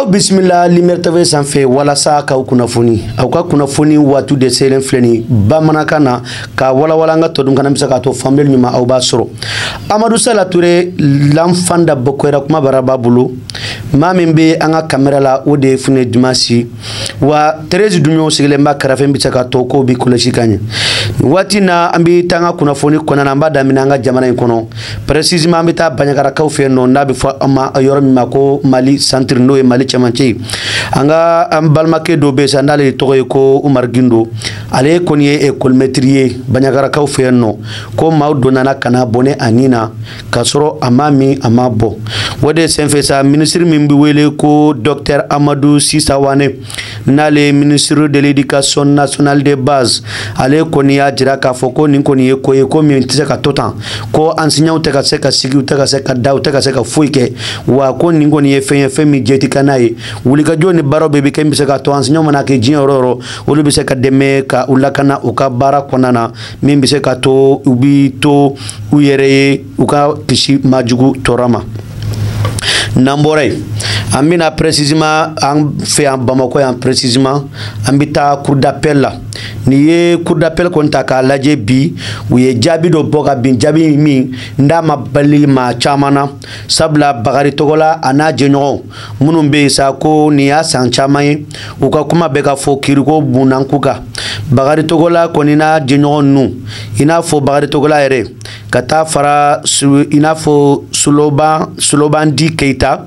bismillah limertave sanfɛ walasa ka kunnafoni aw ka kunnafoni waatu de selen filɛni bamanankan na ka walawala an ka tɔdun kana bisa ka to famille ɲuman aw b'a sɔrɔ Amadou Sala Touré l'enfant da bokoyra kuma baraba bulu maa min bɛ an ka caméra la o de fune dimanche wa Thérèse Dunyo sigilen b'a kɛrɛfɛ bisa ka to ko bi kɔlɔsi ka ɲɛ waati na an bɛ taa an ka kunnafoni kɔnɔna na an b'a daminɛ an ka jamana in kɔnɔ précisément an bɛ taa Banɲagarakaw fɛ yen nɔ n'a bɛ fɔ an ma yɔrɔ min ma ko Mali centre n'o ye Mali cɛmancɛ an ka an balimakɛ dɔ bɛ yen sa n'ale tɔgɔ ye ko Umar Gindo ale kɔni ye école maître ye Banɲagarakaw fɛ yen nɔ ko maaw donna ka na bɔnɛ a ni na k'a sɔrɔ a ma min a ma bɔ o de senfɛ sa ministre min bɛ wele ko docteur Amadou Sisa Wane n'ale ministre de l'éducation nationale de base ale kɔni y'a jira k'a fɔ ko nin kɔni ye ko ye ko min tɛ se ka to tan ko enseignants tɛ ka se ka sigi u tɛ ka se ka da u tɛ ka se ka foyi kɛ wa ko nin kɔni ye fɛn ye fɛn min jɛti ka n'a ye wulikajɔ ni baaraw bɛɛ bɛ kɛ min bɛ se ka to enseignants mana kɛ diɲɛ yɔrɔ yɔrɔ olu bɛ se ka dɛmɛ ka u lakana u ka baara kɔnɔna na min bɛ se ka to u bɛ to u yɛrɛ ye u ka kisi majugu tɔɔrɔ ma. N'an bɔra yen an bɛna précisément an fɛ yan Bamakɔ yan précisément an bɛ taa cour d'appel la nin ye cour d'appel kɔni ta k'a lajɛ bi u ye jaabi dɔ bɔ ka bin jaabi min n'a ma bali maa caman na sabula Bakari Togola a n'a jɛɲɔgɔnw minnu bɛ yen sa ko nin y'a san caman ye u ka kuma bɛ ka fɔ kiriko bunnaku kan Bakari Togola kɔni n'a jɛɲɔgɔn ninnu i n'a fɔ Bakari Togola yɛrɛ ka taa fara i n'a fɔ Sulobandi Keita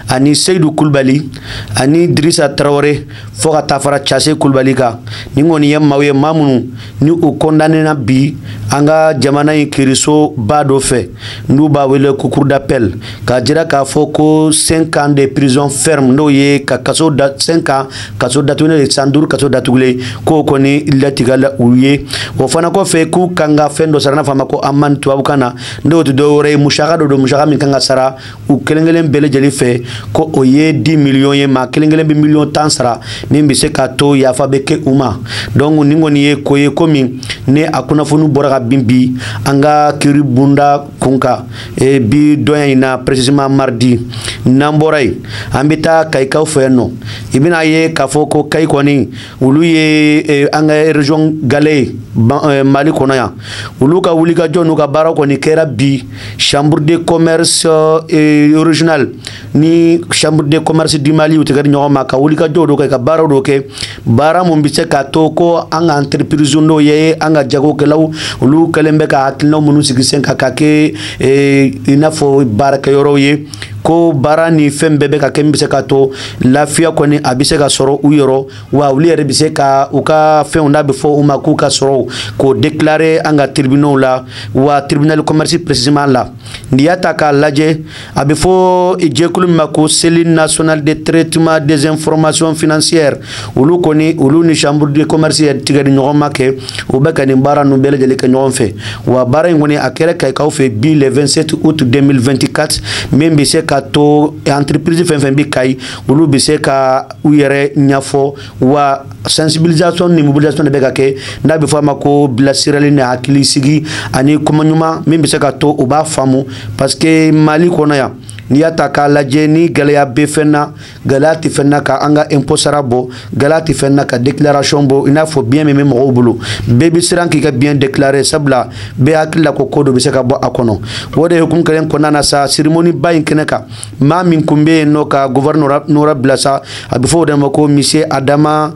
ani Seydou Kulbali ani Drissa Traoré fo ka taa fara Chase Kulbali kan ni kɔni ye maaw ye maa minnu ni u condamné na bi an ka jamana in kiiriso ba dɔ fɛ n'u b'a wele ko cour d'appel k'a jira k'a fɔ ko 5 ans de prison ferme n'o ye ka kaso 5 ans kaso datugulen de san 5 kaso datugulen k'o kɔni latigɛla u ye o fana kɔfɛ k'u kan ka fɛn dɔ sara n'a fɔ a ma ko amende tubabukan na n'o tɛ dɔwɛrɛ ye musaka dɔ don musaka min kan ka sara u kelen-kelen bɛɛ lajɛlen fɛ ko o ye 10 millions ye maa kelen-kelen bɛ million 10 sara min bɛ se ka to yafa bɛ kɛ u ma donc nin kɔni ye ko ye komi ni a kunnafoni bɔra ka bin bi an ka kiiri bunda kun kan bi dɔnya in na précisément mardi n'an bɔra yen an bɛ taa Kayikaw fɛ yen nɔ i bɛna ye k'a fɔ ko Kayi kɔni olu ye an ka région gale Mali kɔnɔ yan olu ka wulikajɔ n'u ka baaraw kɔni kɛra bi chambre de commerce régional ni chambre de commerce du Mali u tigɛra ɲɔgɔn ma ka wulikajɔ dɔ kɛ ka baaraw dɔ kɛ baara mun bɛ se ka to ko an ka entreprise n'o ye an ka jagokɛlaw olu kɛlen bɛ ka hakilinaw minnu sigi sen kan ka kɛ i n'a fɔ baarakɛyɔrɔw ye ko baara ni fɛn bɛɛ bɛ ka kɛ min bɛ se ka to lafiya kɔni a bɛ se ka sɔrɔ u yɔrɔ wa olu yɛrɛ bɛ se ka u ka fɛnw n'a bɛ fɔ u ma k'u ka sɔrɔ k'o déclarer an ka tribunaux la wa tribunal commerce précisément la n'i y'a ta k'a lajɛ a bɛ fɔ jɛkulu min ma ko cellule nationale de traitement des informations financières olu kɔni olu ni chambre de commerce yɛrɛ tigɛra ɲɔgɔn ma kɛ u bɛ ka nin baara ninnu bɛɛ lajɛlen kɛ ɲɔgɔn fɛ wa baara in kɔni a kɛra Kayikaw fɛ bi le 27 août 2024 min bɛ se ka to entreprise fɛn fɛn bɛ Kayi olu bɛ se ka u yɛrɛ ɲɛfɔ wa sensibilisation ni mobilisation de bɛ ka kɛ n'a bɛ fɔ a ma ko bilasirali ni hakilisigi ani kuma ɲuman min bɛ se ka to u b'a faamu parce que Mali kɔnɔ yan n'i y'a ta k'a lajɛ ni gɛlɛya bɛ fɛn na gɛlɛya tɛ fɛn na ka an ka impôt sara bɔ gɛlɛya tɛ fɛn na ka déclaration bɔ i n'a fɔ bien min bɛ mɔgɔw bolo bɛɛ bɛ siran k'i ka bien déclarer sabula bɛɛ hakili la ko dɔ bɛ se ka bɔ a kɔnɔ o de hukumu kelen kɔnɔna na sa cérémonie ba in kɛnɛ kan maa min kun bɛ yen nɔ ka gouverneur bila sa a bɛ fɔ o de ma ko monsieur Adama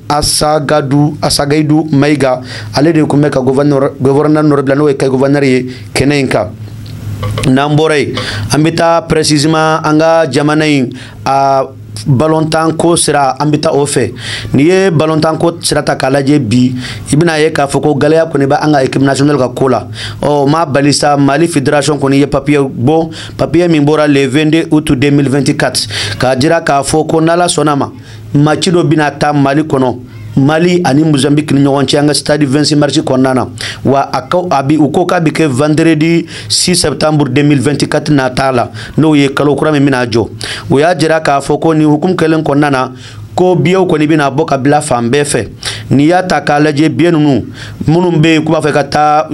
Asagaidu Mayiga ale de kun bɛ ka gouverneur bila n'o ye Kayi gouverneur ye kɛnɛ in kan. N'an bɔra yen an bɛ taa précisément an ka jamana in a balontan ko sira an bɛ taa o fɛ n'i ye balontan ko sira ta k'a lajɛ bi i bɛna ye k'a fɔ ko gɛlɛya kɔni bɛ an ka équipe nationale ka ko la maa bali sa Mali fédération kɔni ye papier bɔ papier min bɔra le 22 août 2024 k'a jira k'a fɔ ko n'Ala sɔnna ma match dɔ bɛna taa Mali kɔnɔ Mali ani Mozambique ni ɲɔgɔn cɛ an ka stade 26 mars kɔnɔna na wa u ko k'a bɛ kɛ vendredi 6 septembre 2024 nata la n'o ye kalo kura min bɛna jɔ o y'a jira k'a fɔ ko nin hukumu kelen kɔnɔna na ko biyew kɔni bɛna bɔ ka bila fan bɛɛ fɛ n'i y'a ta k'a lajɛ biye ninnu minnu bɛ yen k'u b'a fɛ ka taa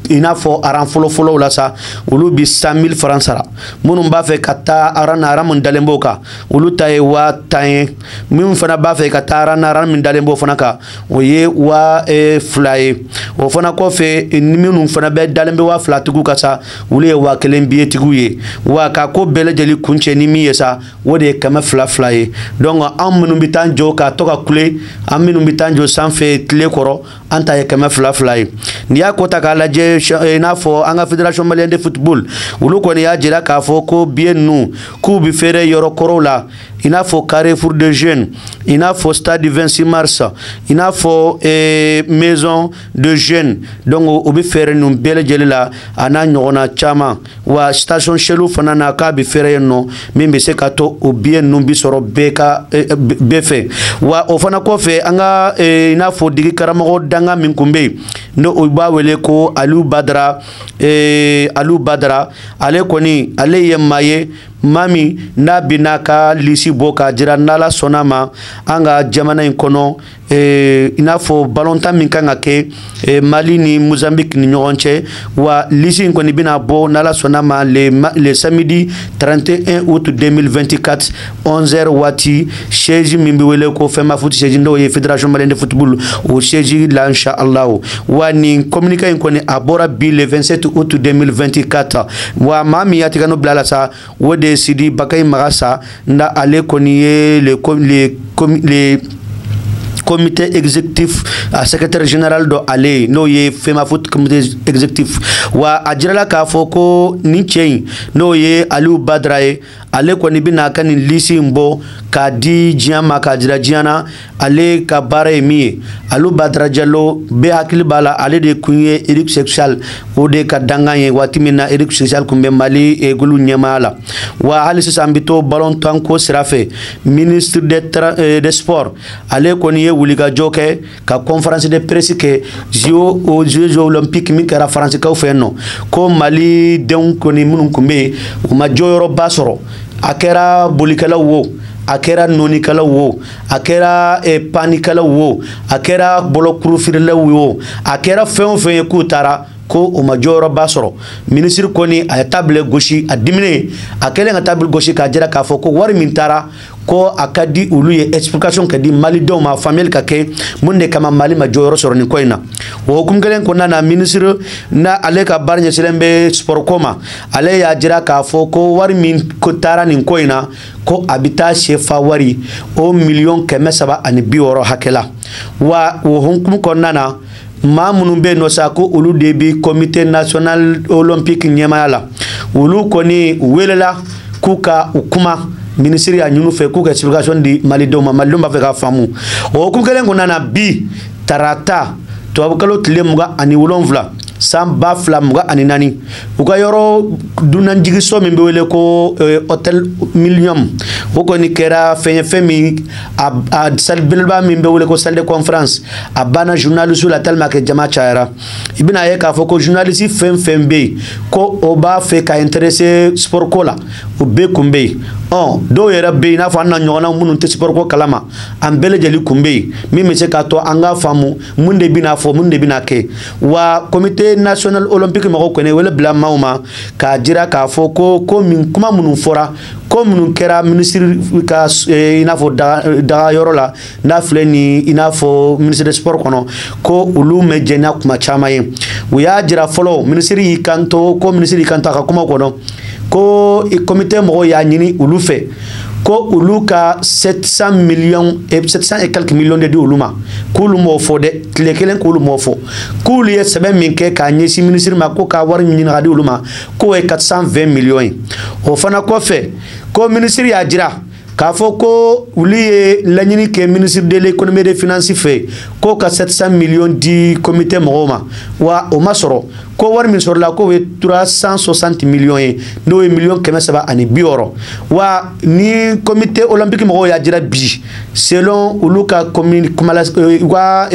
ina fo aran folo la sa ulu bi 100,000 francs sara munun ba fe kata aran mun dalembo ka ulu tay wa tay min fana ba fe kata aran min dalembo fana ka o ye wa fly o fana ko fe minun fana be dalembo wa flatigu ka sa ulu ye wa kelen biye tigu ye wa ka ko bele jeli kunche ni mi yesa wode kama fly donc am minun bitan jo ka to ka kule am minun bitan jo sanfe tle koro anta ye kama fly ni ya kota ka laje na fo anga fédération malienne de football ulu ko ni ya jira ka fo ko bien nous ku bi fere yoro korola ina fo Carrefour de jeunes ina fo stade du 26 mars ina fo maison de jeunes donc o bi fere num bele jelila ana nyona chama wa station chelu fana na ka bi fere no mimbe se ka to o bien num bi soro beka befe wa o fana ko fe anga ina fo digi karamo danga min kumbe no o ba wele ko Aliou Badara ale koni ale yemaye mami na binaka lisi boka jira nala sonama anga jamana inkono ina fo balonta min kanga ke Mali ni Mozambique ni ñogonche wa lisi inkoni bina bo nala sonama le samedi 31 août 2024 11h wati sheji mimbi wele ko fema foot sheji ndo ye fédération malienne de football o sheji la inshallah wa ni communiqué inkoni abora bi le 27 août 2024 wa mami yatigano blala sa wode Sidi Bakay Magasa nda ale koniye le comité exécutif secrétaire général do ale no ye fema foot comité exécutif wa ajirala ka foko ni chei no ye Aliou Badara ale koni bina kan lisi mbo ka di jiama ka jira jiana ale ka bare mi Aliou Badara Diallo be hakili bala ale de kunye Eric Sexual o de ka dangaye watimina Eric Sexual kumbe Mali e gulu nyamala wa halisi sambito ballon tanko sirafe ministre des sports ale koni wuliga joke ka conférence de presse ke Jeux olympiques min kara France ka fenno ko Mali donc ni munun kumbe o ma joyoro basoro akera bolikala wo akera nonikala wo akera panikala wo akera bolokuru firle wo akera fen ku tara ko o majoro basoro ministre koni a table gauche a dimine akele nga table gauche ka jira ka foko war min tara ko akadi ulu ye explication kadi Mali do ma famille ka ke munde kama Mali majoro soro ni koina wo hukum gelen ko na ministre na ale ka barnya selembe sport koma ale ya jira ka foko war min ko tara ni koina ko abita shefa wari o million keme saba ani biworo hakela wa wo hukum ko nana ma munun be no sako ulu debi comité national olympique nyamala ulu koni welela kuka ukuma ministry ya nyunu fe kuka explication di Mali do ba fe ka famu o kum kelen nana bi tarata to abukalo tile muga ani wolonvla samba fla muga ani nani uga yoro dunan jigi so min be wele ko hotel Millennium ko ni kera femi a sal bilba min be wele ko salle de conférence abana journaliste la telma ke jama chaira ibina ye ka foko journaliste fembe ko oba fe ka intéressé sport kola o be kumbe do yera be na fa na nyona munun te sport ko kalama am bele jeli kumbe mi me se ka to anga famu munde bina fo munde bina ke wa comité national olympique mako kone wala bla mauma ka jira ka fo ko min kuma munun fora ko munun kera ministre ka ina fo da yoro la na fleni ina fo ministre des sports kono ko ulu me jena kuma chama ye uya jira follow ministre yi kanto ko ministre yi kanto ka kuma kono ko comité mo ya nyini ulu fe ko ulu ka 700 millions et 700 et quelques millions de uluma kulu mo fo de tlekelen kulu mo fo kulu ye sebe minke ka nyesi ministre ma ko ka war nyini ngadi uluma ko e 420 millions o fana ko fe ko ministre ya jira ka fo ko uliye lanyini ke ministre de l'économie et des finances fait ko ka 700 millions di comité moma wa o masoro ko war min sorla ko we 360 millions no we million keme saba ani bioro wa ni comité olympique mo ya jira bi selon uluka commune wa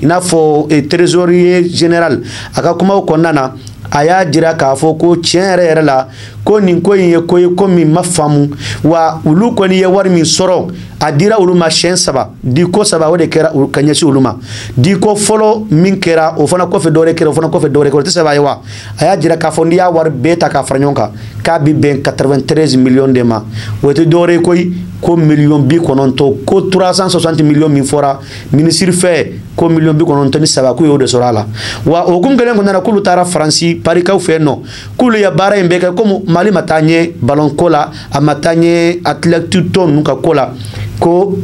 ina fo trésorier général aka kuma ko nana aya jira k'a fɔ ko tiɲɛ yɛrɛ la ko nin ko in ye ko ye ko min ma faamu wa olu kɔni ye wari min sɔrɔ a dira olu ma siɲɛ 3 diko 3 o de kɛra ka ɲɛsin olu ma diko fɔlɔ min kɛra o fana kɔfɛ dɔwɛrɛ kɛra o fana kɔfɛ dɔwɛrɛ kɛra o tɛ saba ye wa a y'a jira k'a fɔ n'i y'a wari bɛɛ ta k'a fara ɲɔgɔn kan k'a bi bɛn 93 millions de ma o tɛ dɔwɛrɛ ye koyi ko million 90 ko 360 millions min fɔra ministre fɛ ko million 93 ko y'o de sɔrɔ a la wa o hukumu kelen kɔnɔna na k'olu taara Faransi parikaw fɛ yen nɔ k'olu ye baara in bɛɛ kɛ komi Mali ma taa ɲɛ ballon ko la a ma taa ɲɛ athlète tɔ ninnu ka ko la ko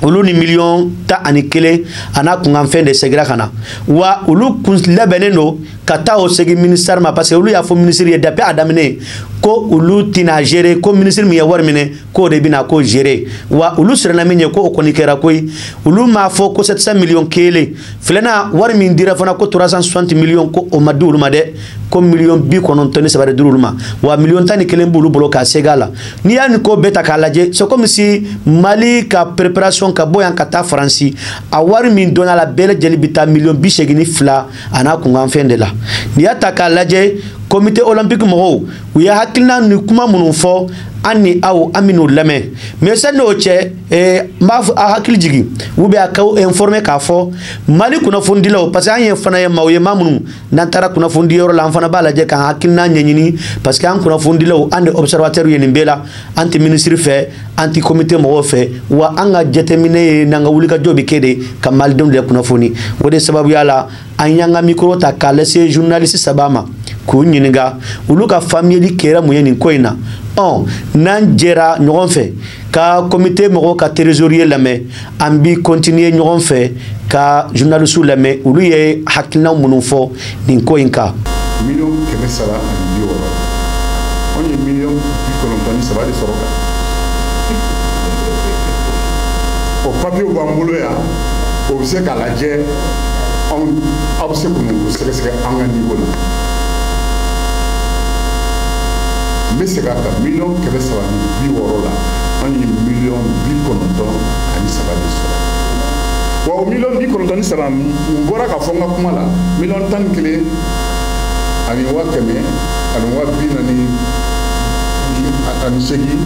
olu ni million 11 ana kunganfɛn de segira kana wa olu kun labɛnnen don ka taa o segi ministère ma parce que olu y'a fɔ ministre ye depuis a daminɛ ko olu tina gérer ko ministre min ye wari minɛ ko de bina ko gérer wa olu sirana min ye ko o kɔni kɛra koyi olu m'a fɔ ko 700 millions kelen filɛna wari min dira fana ko 360 millions ko o ma di olu ma dɛ ko million 93 de olu ma wa million 11 b'olu bolo k'a seg'a la n'i y'a ni ko bɛɛ ta k'a lajɛ c'est comme si Mali ka préparation ka bɔ yan ka taa Faransi a wari min donna la bɛɛ lajɛlen bi taa million 82 a n'a kunkanfɛn de la n'i y'a ta k'a lajɛ comité olympique mɔgɔw u ye hakilina ni kuma minnu fɔ an ni aw an bɛ n'o lamɛn mais sani o cɛ n b'a fɔ a hakili jigin ou bien a k'aw informer k'a fɔ Mali kunnafonidilaw parce que an ye fana ye maa ye maa minnu n'an taara kunnafonidiyɔrɔ la an fana b'a lajɛ k'an hakilina ɲɛɲini parce que an kunnafonidilaw an de observateur ye nin bɛɛ la an tɛ ministre fɛ an tɛ comité mɔgɔw fɛ wa an ka jateminɛ ye n'an ka wulikajɔ bɛ kɛ de ka malidenw de kunnafoni o de sababuya la an y'an ka micro ta k'a lase journaliste 3 ma k'u ɲininka olu ka faamuyali kɛra mun ye nin ko in na n'an jɛra ɲɔgɔn fɛ ka comité mɔgɔw ka trésorier lamɛn an bi continuer ɲɔgɔn fɛ ka journalistes lamɛn olu ye hakilina minnu fɔ nin ko in kan. million 360 on ye million 93 de sɔrɔ kan o papier b'an bolo yan o bɛ se k'a lajɛ aw bɛ se k'u sɛgɛsɛgɛ an ka niveau la. Mais c'est quand million 360 la on est million 93 de sɔrɔ wa o million 93 n bɔra ka fɔ n ka kuma la million 11 ani 100 ani 148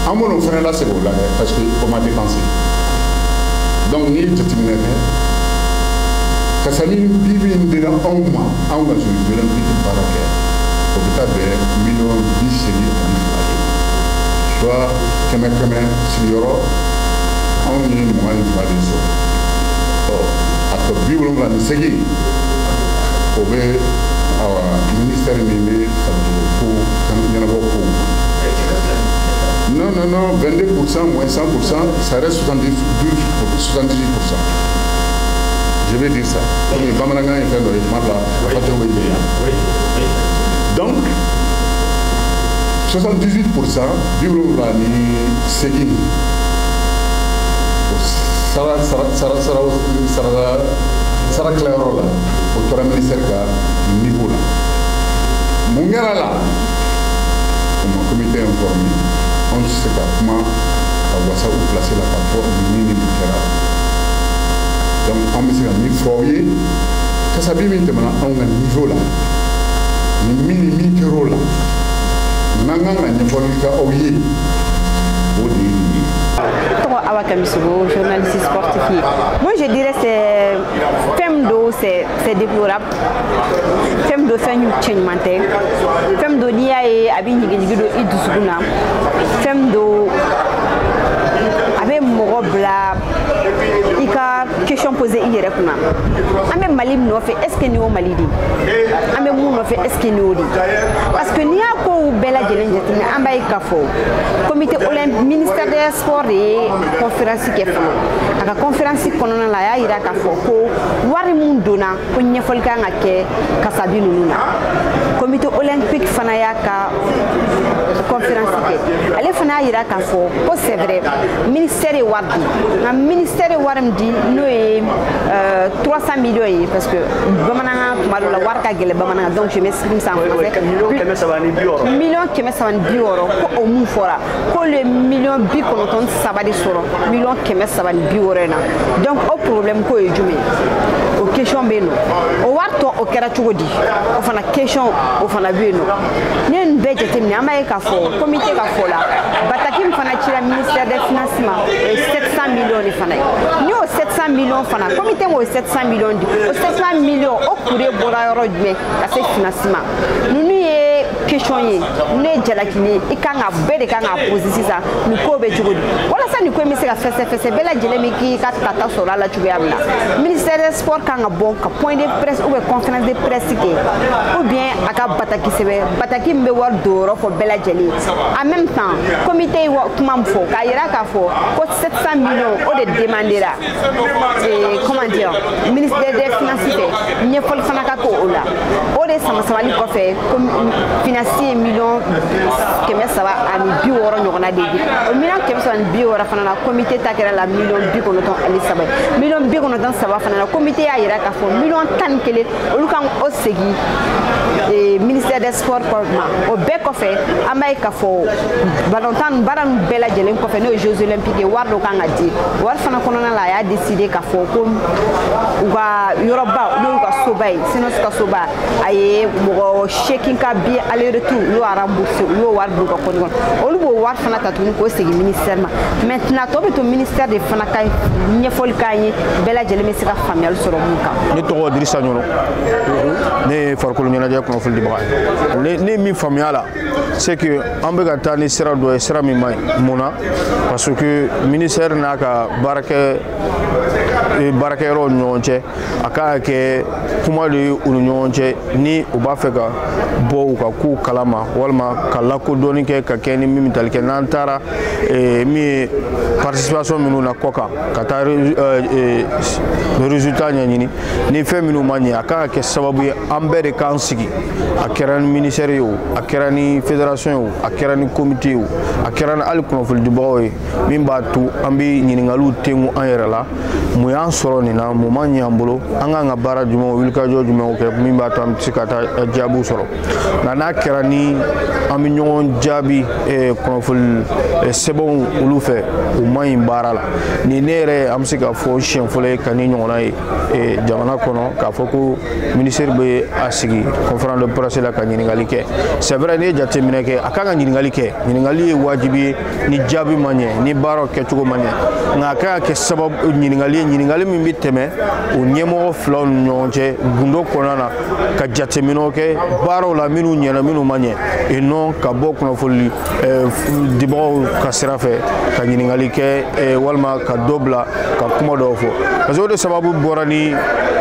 an b'o fana lasegin o la dɛ parce que o ma dépensé donc n'i ye jateminɛ kɛ kasani bi min dira anw ma anw ka Jeux olympiques baara kɛ o bɛ taa bɛn million 10 ani 2 soit kɛmɛ sigiyɔrɔ anw ye 22 de sɔrɔ a tɔ 78 o bɛ ministère min bɛ farikolo ko ɲɛnabɔ ko non 22% moins 100% ça reste 78%. Je vais dire ça. Comme les Bamanangans et fait donc 78% du Segin. Sara Clairola, au ministère du niveau là. Mungera là, comme comité informé, on ne sait pas comment on va ça où placer la plateforme du minimum. Donc on me dit que nous foyer, que ça bien maintenant on a un niveau là, le minimum là. Nanga na nyefolika oye, odi. Awa Kamisogo, journaliste sportif. Moi je dirais c'est Femdo, c'est déplorable. Femdo fait une changementaire. Femdo dia et abi nyigido idusuguna. Femdo avec morobla. Ika question posée hier kuna. Ame Mali no fait est-ce que nous Mali di? Ame mu no fait est-ce que nous di? Parce que ni ako bela jelen jetine amba ikafo. Comité olympique ministère des sports et conférence qui fait. Aka conférence kono la ya ira kafo ko wari mun dona ko nyefolka ngake kasabi nununa. Comité olympique fana ya ka conférence ke ale fana yira ka fo ko c'est vrai ministère e wardi na ministère e warmdi no e 300 millions parce que bamananga madola warka gele bamananga donc je m'exprime ça en français million keme sabani bioro ko o mu fora ko le million bi ko ton sabadi soro million keme sabani bioro na donc au problème ko e jume o question beno o warto o kera chugodi o fana question o fana beno nen beje temni amaye ka fo comité ka fo la batakim fana tira ministère des financements 700 millions ni fana ni o 700 millions fana comité mo 700 millions di o 700 millions o kure bora yoro dme ka se financement nunu ye question ye ne jalakini ikanga bede kanga position sa ni ko be chugodi wala sa ni ko mi se ka fese bela jelemi ki ka tata so la chugabla ministère des sports kanga bon ka point de presse ou conférence de presse ke ou bien aka bataki sebe bataki mbe war doro fo bela jeli en même temps comité wa kumam fo ka yira ka fo ko 700 millions o de demandera et comment dire ministère des finances ne fol fana ka ko ola o de sama samali ko fe financier millions keme saba ani bi woro nyogona de o million keme saba bi woro fana na comité takera la million bi ko noton ali saba million bi ko noton saba fana na comité ya yira ka fo million tan kele olu kan o segi et ministère des sports ko ma o be ko fe amay ka fo balontan baran bela jelen ko fe no jeux olympiques wardo kan adi war fana kono na la ya décider ka fo ko uga yoruba no ka sobay sino ka soba aye mo shaking ka bi aller retour yo rembourser yo war do ko kono olu bo war fana tatuni ko segi ministère ma maintenant to be to ministère de fana kay nyefol kay bela jelen mi sika famial soro mun ka ni to Idrissa Nyolo ne farkolo nyana je ko ful di ba ne mi famiala c'est que on be gata ni sera do sera mi mai mona parce que ministère na ka barake ro nyonche aka ke kuma de nyonche ni o ba fe ka bo ka ku kalama walma kala ko doni ke ka keni mi mital ke nantara mi participation minu na koka kata le résultat nyani ni fe minu mani aka ke sababu ambere kansigi akerani ministère yo akerani fédération yo akerani comité yo akerani al konfol du boy mimba tu ambi nyiningalu tengu ayerala mu yan soro ni na mu manya mbolo anga nga bara jumo wilka joju me ko mimba tam tikata jabu soro na kerani ami nyon jabi konfol sebon ulufe o mayi barala ni nere am sika fo chien fole kani nyona jamana kono ka foko ministère be asigi conférence de presse la kanyini ngalike c'est vrai ne jate mineke akanga nyini ngalike nyini ngali wajibi ni jabi manye ni baro ke tugo manye ngaka ke sabab nyini ngali mi biteme o nyemo flon nyonje gundo konana ka jate minoke baro la minu nyena minu manye et non ka bokku na foli dibo ka sirafe ka nyini ngalike walma ka dobla ka kuma do fo parce que sababu borani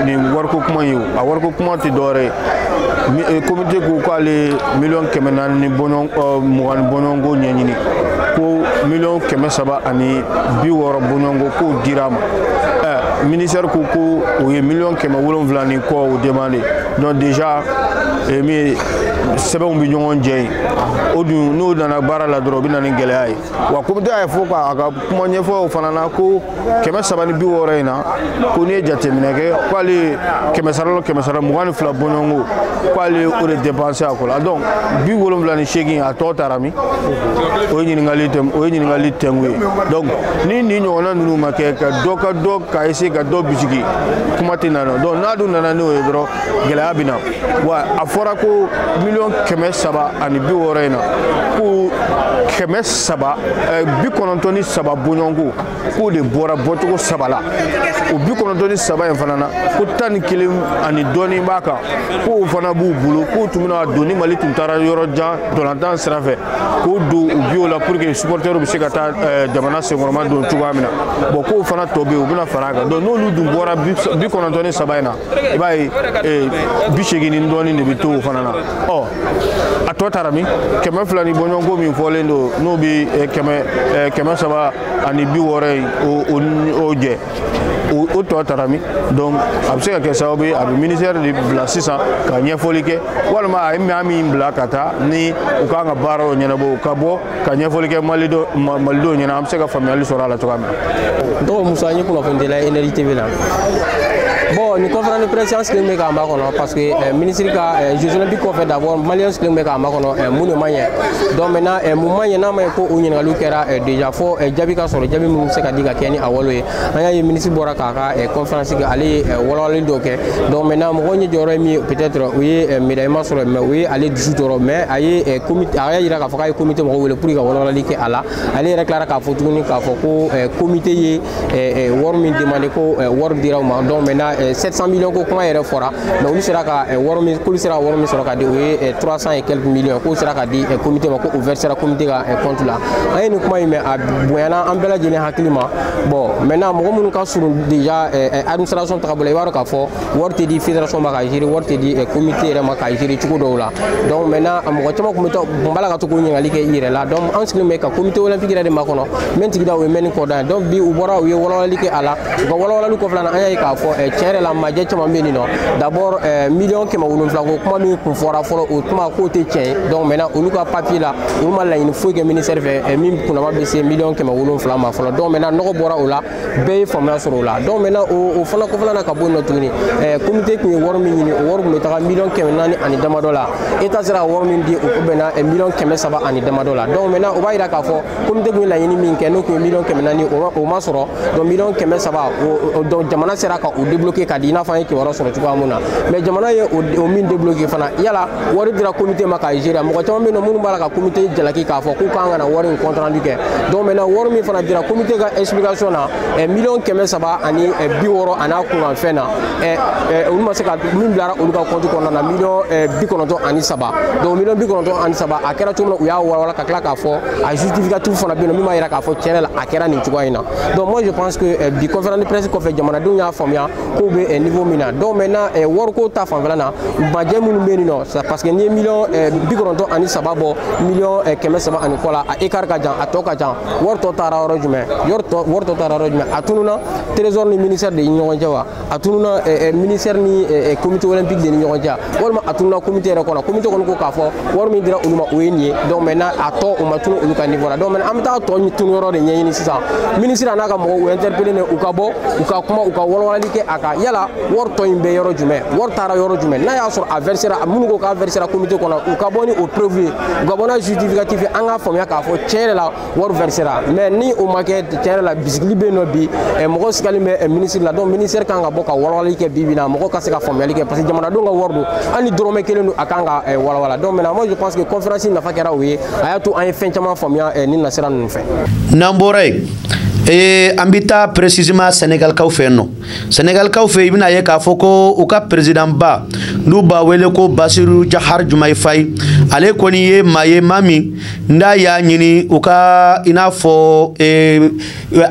ni warko kuma yu a warko kuma ti dore comité ko ale million kemena ni bonon bonongo nyanyini ko million kemesaba ani biworo bonongo ko dirama ministère ko o million kema wolon vlani ko o demander donc déjà mi sebe un million jey odu no dana bara la dro bina ni gele ay wa comité ay fo ka kuma nyefo fanana ko kemesaba ni biworo ina ko ne jatemineke ko ale kemesara mugani fla bonongo ko ale o de dépenser akola donc bi wolon vlani chegin a to tarami o nyini ngali tengwe donc ni nyona nunu make ka doka ese ka do bisigi kuma tinano donc nadu nana no edro gela abina wa afora ko million keme saba ani bi worena ko keme saba bi konontoni saba bonyongo ko de bora botugo sabala o bi konontoni saba en fanana ko tan kilim ani doni baka ko fana bu bulu ko tumina doni mali tuntara yoro ja donatan srafe ko do biola pour que supporter bi sekata jamana se normal don tugamina bo ko fana tobe o bina faraga don no lu dum bora bi konontoni saba ina e bay bi shegini ndoni ne bitu fana na a tɔ taara min kɛmɛ fila ni bɔɲɔgɔnko min fɔlen don n'o bi kɛmɛ saba ani 60 ye o jɛ o tɔ taara min donc a bɛ se ka kɛ sababu ye a bɛ ministère de bila sisan ka ɲɛfɔli kɛ walima a ye maa min bila ka taa ni u kan ka baaraw ɲɛnabɔ ka bɔ ka ɲɛfɔli kɛ malidenw ɲɛna an bɛ se ka faamuyali sɔrɔ a la cogoya min na. Donc Musa n ye kunnafoni dila Énergie TV la. Bon, ni conférence de presse sigilen bɛ k'an ba kɔnɔ parce que ministre ka Jeux olympiques kɔfɛ d'abord Maliens sigilen bɛ k'an ba kɔnɔ mun de man ɲɛ. Donc maintenant mun man ɲɛ n'a ma ɲɛ ko o ɲininkaliw kɛra déjà fo jaabi ka sɔrɔ jaabi minnu bɛ se ka di ka kɛ ni a walo ye. An y'a ye ministre bɔra k'a ka conférence kɛ ale ye walawalali dɔ kɛ. Donc maintenant mɔgɔw ɲɛ jɔyɔrɔ ye min ye peut-être o ye médaille ma sɔrɔ mais o ye ale dusu tɔɔrɔ mais a ye comité a y'a jira k'a fɔ k'a ye comité mɔgɔw wele pour ka walawalali kɛ a la. Ale yɛrɛ tilara k'a fɔ tuguni k'a fɔ ko comité ye wari min demandé ko wari dira u ma. Donc maintenant 700 millions ko kuma yɛrɛ fɔra mais olu sera ka wari min sɔrɔ ka di o ye 300 et quelques millions k'o sera ka di comité ma ko o versera comité ka compte la. An ye nin kuma in mɛn a bonyana an bɛɛ lajɛlen hakili ma. Bon maintenant mɔgɔ minnu ka surun déjà administration tagabolo i b'a dɔn k'a fɔ wari tɛ di fédération ma ka gérer wari tɛ di comité yɛrɛ ma ka gérer cogo dɔw la. Donc maintenant mɔgɔ caman tun b'a la ka to k'o ɲininkali kɛ i yɛrɛ la. Donc an sigilen bɛ ka comité olympique yɛrɛ de makɔnɔ min tigida o ye mɛnni kɔ da donc bi u bɔra u ye walawalali kɛ a la u ka walawalali kɔfɛla na an y'a ye k'a fɔ tiɲɛ yɛrɛ la majɛ caman bɛ nin nɔ d'abord million 170 ko kuma min kun fɔra fɔlɔ o kuma k'o tɛ tiɲɛ ye donc maintenant olu ka papier la olu ma laɲini foyi kɛ ministère fɛ min kunnama bɛ se million 170 ma fɔlɔ donc maintenant nɔgɔ bɔra o la bɛɛ ye faamuya sɔrɔ o la donc maintenant o fana kɔfɛla na ka bɔ yen nɔ tuguni comité kun ye wari min ɲini o wari kun bɛ taga million 400 ani damadɔ la état sera wari min di o bɛnna million 300 ani damadɔ la donc maintenant o b'a jira k'a fɔ comité kun ye laɲini min kɛ n'o kun ye million 400 o ma sɔrɔ donc million 300 donc jamana sera ka o débloquer ka di i n'a fɔ an ye kibaruya sɔrɔ cogoya mun na mais jamana ye o min débloquer fana yala wari dira comité ma ka gérer mɔgɔ caman bɛ yen nɔ minnu b'a la ka comité jalaki k'a fɔ k'u kan ka na wari in compte rendu kɛ donc maintenant wari min fana dira comité ka explication na million 300 ani 60 a n'a kunkan fɛn na olu ma se ka min bilara olu ka compte kɔnɔna na million 93 donc million 93 a kɛra cogo min na u y'a walawala ka tila k'a fɔ a justificatif fana bɛ yen nɔ min b'a jira k'a fɔ tiɲɛ la a kɛra nin cogoya in na donc moi je pense que bi conférence de presse kɔfɛ jamanadenw y'a faamuya k'u bɛ niveau min na donc maintenant wariko ta fanfɛla na majɛ minnu bɛ yen nɔ parce que n'i ye million 93 bɔ million 300 ani kɔ la a écart ka jan a tɔ ka jan wari tɔ taara yɔrɔ jumɛn wari tɔ taara yɔrɔ jumɛn a tununa trésor ni ministère de ni ɲɔgɔn cɛ wa a tununa ministère ni comité olympique de ni ɲɔgɔn cɛ walima a tununa comité yɛrɛ kɔnɔ comité kɔni ko k'a fɔ wari min dira olu ma o ye nin ye donc maintenant a tɔ o ma tunu olu ka niveau la donc maintenant an bɛ taa tɔ tunu yɔrɔ de ɲɛɲini sisan ministre n'a ka mɔgɔw u interpellé u ka bɔ u ka kuma u ka walawalali kɛ a kan yala wari tɔ in bɛ yɔrɔ jumɛn wari taara yɔrɔ jumɛn n'a y'a sɔrɔ a versera minnu ko k'a versera comité kɔnɔ u ka bɔ ni o preuve ye u ka bɔ n'a justificatif ye an k'a faamuya k'a fɔ tiɲɛ yɛrɛ la wari versera mais ni o ma kɛ tiɲɛ yɛrɛ la bisigili bɛ yen nɔ bi mɔgɔ sigalen bɛ ministre la donc ministère kan ka bɔ ka walawalali kɛ bi bi na mɔgɔ ka se ka faamuyali kɛ parce que jamanadenw ka wari don hali dɔrɔmɛ kelen don a kan ka walawala donc maintenant moi je pense que conférence nafa kɛra o ye a y'a to an ye fɛn caman faamuya ni nasira ninnu fɛ. n'an bɔra yen an bɛ taa précisément Sénégalkaw fɛ yen nɔ Sénégalkaw fɛ i bɛna ye k'a fɔ ko u ka président ba n'u b'a wele ko Basiru Jahar Jumayi Fayi ale kɔni ye maa ye maa min n'a y'a ɲini u ka i n'a fɔ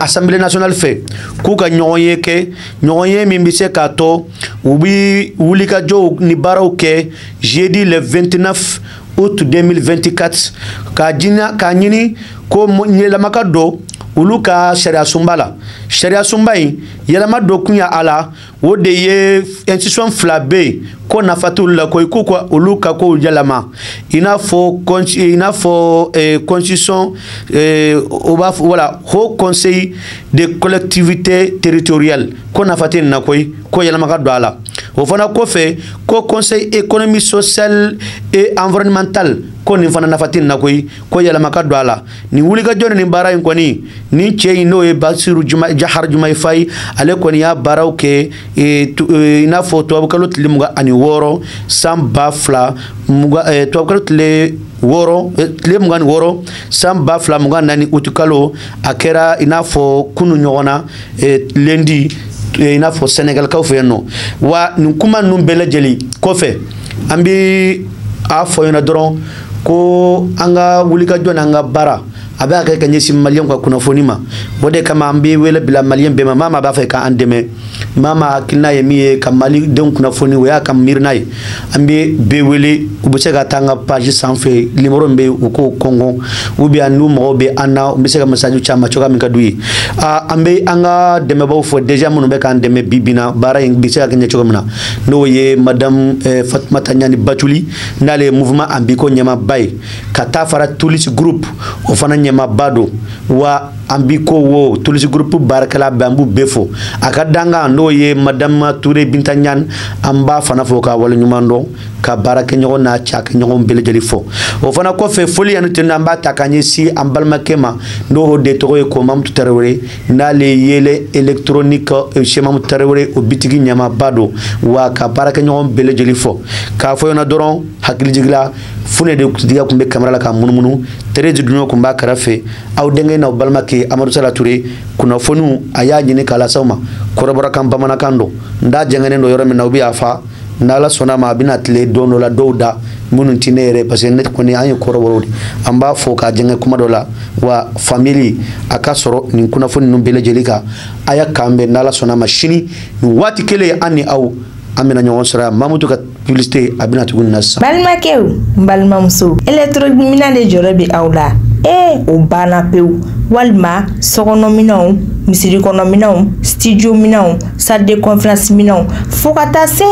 assemblée nationale fɛ k'u ka ɲɔgɔn ye kɛ ɲɔgɔn ye min bɛ se k'a to u bɛ wulikajɔw ni baaraw kɛ jeudi le 29 août 2024 k'a ɲini ko yɛlɛma ka don olu ka sariya sunba la sariya sunba in yɛlɛma dɔ kun ya a la o de ye institution fila bɛ yen ko nafa t'olu la ko k'u ka olu ka kow yɛlɛma i n'a fɔ constitution o b'a fɔ voilà haut conseil de collectivité territoriale ko nafa tɛ nin na koyi ko yɛlɛma ka don a la o fana kɔfɛ ko conseil économique social et environnemental ko nin fana nafa tɛ nin na koyi ko yɛlɛma ka don a la nin wulikajɔ ni nin baara in kɔni nin cɛ in n'o ye Basiru Jahar Jumayi Fayi ale kɔni y'a baaraw kɛ i n'a fɔ tubabukalo tile 26 san 2000 tubabukalo tile 26 san 2024 août kalo a kɛra i n'a fɔ kunu ɲɔgɔn na lundi i n'a fɔ Sénégalkaw fɛ yen nɔ wa nin kuma ninnu bɛɛ lajɛlen kɔfɛ an bɛ a fɔ ɲɛna dɔrɔn ko an ka wulikajɔ n'an ka baara a bɛ kɛ ka ɲɛsin maliyɛnw ka kunnafoni ma o de kama an bɛ wele bila maliyɛn bɛɛ ma maa b'a fɛ k'an dɛmɛ mama hakilina ye mi ye ka Mali denw kunnafoni o y'a ka miirina ye an bɛ bɛɛ wele u bɛ se ka taa an ka page sanfɛ numéro min bɛ yen u k'o kɔngɔ ou bien n'u mɔgɔw bɛ an na u bɛ se ka message caman cogoya min ka d'u ye an bɛ an ka dɛmɛbaaw fɔ déjà minnu bɛ k'an dɛmɛ bi bi in na baara in bɛ se ka kɛ ɲɛ cogo min na n'o ye madame Fatumata Ɲani Batuli n'ale ye mouvement Anbiko ɲɛmaaba ye ka taa fara Tulis groupe o fana ɲɛmaaba don wa Anbiko wo Tulis groupe baarakɛla bɛɛ an b'u bɛɛ fo a ka danga n'o ye madame Touré Binta Ɲani an b'a fana fo ka waleɲuman dɔn ka baara kɛ ɲɔgɔn n'a cakɛɲɔgɔn bɛɛ lajɛlen fɔ o fana kɔfɛ foli yanni tɛnɛ an b'a ta k'a ɲɛsin an balimakɛ ma n'o de tɔgɔ ye ko Mamutu Tarawele n'ale yele électronique chez Mamutu Tarawele o bitigi ɲɛmaaba don wa ka baara kɛ ɲɔgɔn bɛɛ lajɛlen fɔ k'a fɔ ɲɛna dɔrɔn hakilijigila Fune de Tidiga kun bɛ kamera la ka munumunu Thérèse Dunyo kun b'a kɛrɛfɛ aw denkɛ n'aw balimakɛ Amadou Sala Touré kunnafoniw a y'a ɲini k'a lasaw ma kɔrɔbɔrɔkan bamanankan don n da jɛngɛnen don yɔrɔ min na u bɛ y'a fa n'Ala sɔnna ma a bɛna tile don dɔ la dɔw da minnu tɛ ne yɛrɛ parce que ne kɔni an ye kɔrɔbɔrɔw de an b'a fɔ k'a jɛngɛ kuma dɔ la wa famille a ka sɔrɔ nin kunnafoni ninnu bɛɛ lajɛlen kan a y'a k'an bɛn n'Ala sɔnna ma sini nin waati kelen an ni aw an bɛna ɲɔgɔn sɔrɔ yan Mamutu ka publicité a bɛna tuguni na sisan. Balimakɛw n balimamuso électronique de jɔrɔ bɛ aw la o banna pewu walima sokɔnɔminɛnw misiri kɔnɔminɛnw studio minɛnw salle de conférence minɛnw fo ka taa se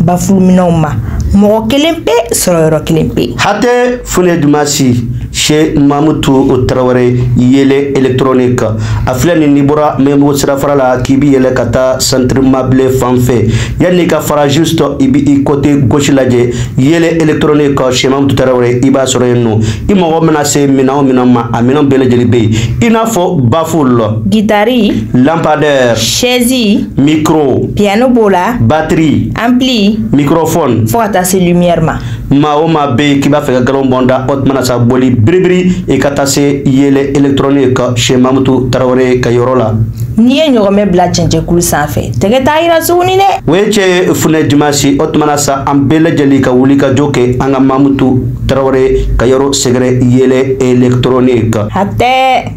bafuluminɛnw ma mɔgɔ kelen pe sɔrɔ yɔrɔ kelen pe hatɛ Fune Dumasi chez Mamutu Tarawele yele électronique a filɛ nin ni bɔra Membo sirafara la k'i bi yɛlɛ ka taa centre Mable fan fɛ yanni ka fara juste i bi i côté gauche lajɛ yele électronique chez Mamutu Tarawele i b'a sɔrɔ yen nɔ i mɔgɔ mana se minɛn o minɛn ma a minɛn bɛɛ lajɛlen bɛ yen i n'a fɔ baffle guitare lampadaire chaise micro piano b'o la batterie ampli microphone fo ka taa se lumière ma maa o maa bɛ yen k'i b'a fɛ ka galon bɔnda o tuma na sa boli biribiri i ka taa se yele électronique chez Mamutu Tarawele ka yɔrɔ la n'i ye ɲɔgɔnmɛ bila cɛncɛnkulu sanfɛ tɛgɛ t'a yira tuguni dɛ o ye cɛ ye Fune Dumasi o tuma na sa an bɛɛ lajɛlen ka wuli ka jɔ kɛ an ka Mamutu Tarawele ka yɔrɔ sɛgɛrɛ yele électronique hatɛ